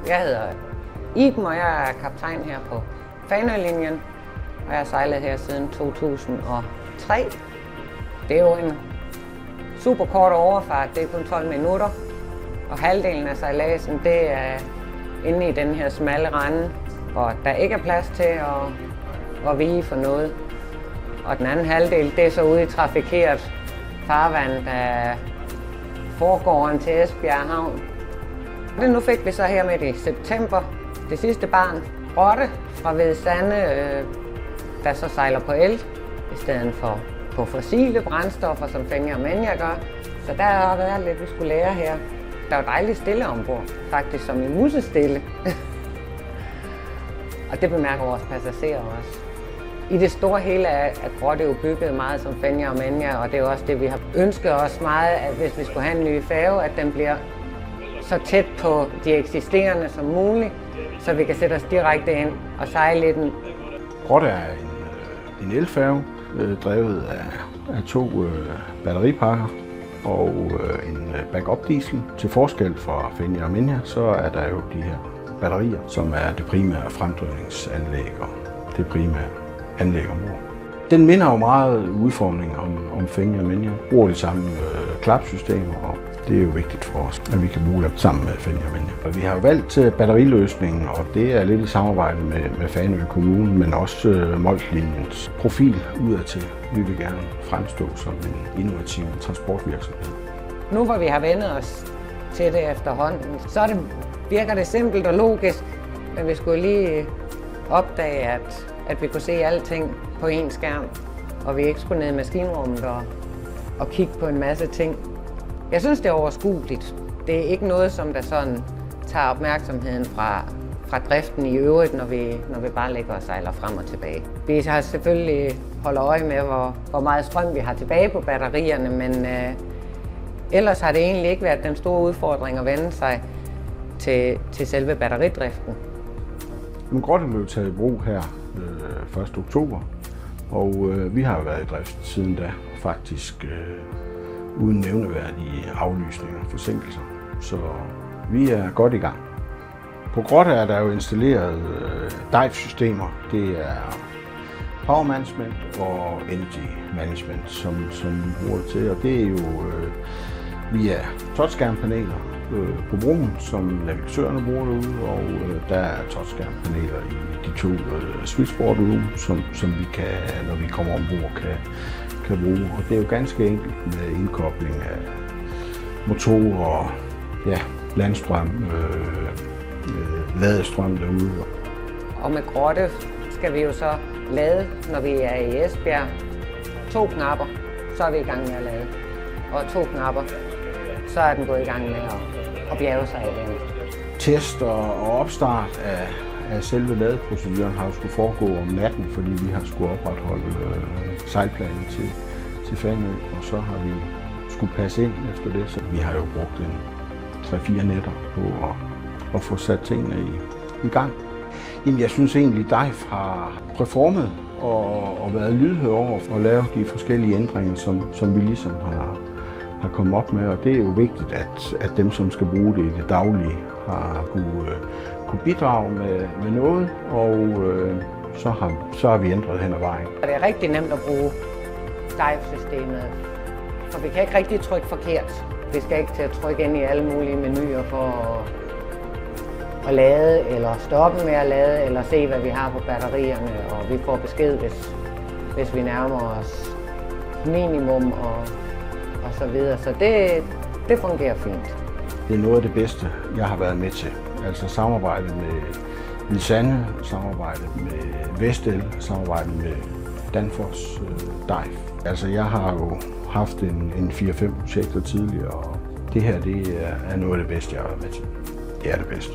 Jeg hedder Iben, og jeg er kaptajn her på Fanø-linjen, og jeg har sejlet her siden 2003. Det er jo en super kort overfart, det er kun 12 minutter, og halvdelen af sejladsen, det er inde i den her smalle rende, hvor der ikke er plads til at vige for noget. Og den anden halvdel, det er så ude i trafikeret farvand af forgården til Esbjerg Havn. Nu fik vi så her midt i september det sidste barn, Rotte fra Hvide Sande, der så sejler på el i stedet for på fossile brændstoffer, som Fenja og Menja gør. Så der har været lidt, vi skulle lære her. Der var dejligt stille ombord, faktisk som i musestille. Og det bemærker vores passagerer også. I det store hele er Rotte jo bygget meget som Fenja og Menja, og det er også det, vi har ønsket os meget, at hvis vi skulle have en ny færge, at den bliver så tæt på de eksisterende som muligt, så vi kan sætte os direkte ind og sejle i den. Rotte er en elfærge, drevet af 2 batteripakker og en backup diesel. Til forskel fra Fenja og Menja, så er der jo de her batterier, som er det primære fremdrivningsanlæg og det primære anlæg ombord. Den minder jo meget udformning om Fenja og Menja. Bruger de samme klapsystemer, og det er jo vigtigt for os, at vi kan bruge dem sammen med Fenja og Menja. Vi har jo valgt batteriløsningen, og det er lidt i samarbejde med Fanø Kommune, men også Mols-linjens profil udadtil. Vi vil gerne fremstå som en innovativ transportvirksomhed. Nu hvor vi har vendet os til det efterhånden, så virker det simpelt og logisk, men vi skulle lige opdage, at vi kunne se alting på én skærm, og vi ikke skulle ned i maskinrummet og kigge på en masse ting. Jeg synes, det er overskueligt. Det er ikke noget, som der sådan tager opmærksomheden fra driften i øvrigt, når vi bare ligger og sejler frem og tilbage. Vi har selvfølgelig holdt øje med, hvor meget strøm vi har tilbage på batterierne, men ellers har det egentlig ikke været den store udfordring at vende sig til selve batteridriften. Rotte blev taget i brug her 1. oktober, og vi har været i drift siden da, faktisk uden nævneværdige aflysninger og forsinkelser. Så vi er godt i gang. På Rotte er der jo installeret dive-systemer. Det er power management og energy management, som vi bruger det til. Og det er jo via touchskærmpaneler på broen, som navigatørerne bruger derude, og der er touchskærmpaneler i de 2 switchboard som vi kan, når vi kommer ombord, kan bruge. Og det er jo ganske enkelt med indkobling af motorer og landstrøm, ladestrøm derude. Og med Rotte skal vi jo så lade, når vi er i Esbjerg. 2 knapper, så er vi i gang med at lade. Og 2 knapper, så er den gået i gang med at bjerge sig igen. Test og opstart af selve ladeproceduren har jo skulle foregå om natten, fordi vi har skulle opretholde sejlplanen til Fanø, og så har vi skulle passe ind efter det. Så vi har jo brugt 3-4 nætter på at få sat tingene i gang. Jamen, jeg synes egentlig, Dive har performet og været lydhør over for at lave de forskellige ændringer, som vi ligesom har kommet op med. Og det er jo vigtigt, at dem, som skal bruge det i det daglige, har kunne bidrage med noget, og så har vi ændret hen ad vejen. Det er rigtig nemt at bruge Dive-systemet, for vi kan ikke rigtig trykke forkert. Vi skal ikke til at trykke ind i alle mulige menuer for at lade, eller stoppe med at lade, eller se, hvad vi har på batterierne, og vi får besked, hvis vi nærmer os minimum og så videre. Så det fungerer fint. Det er noget af det bedste, jeg har været med til. Altså samarbejdet med Hvide Sande, samarbejdet med Vestel, samarbejdet med Danfoss Dive. Altså jeg har jo haft en 4-5 projekter tidligere, og det her det er noget af det bedste, jeg har været med til. Det er det bedste.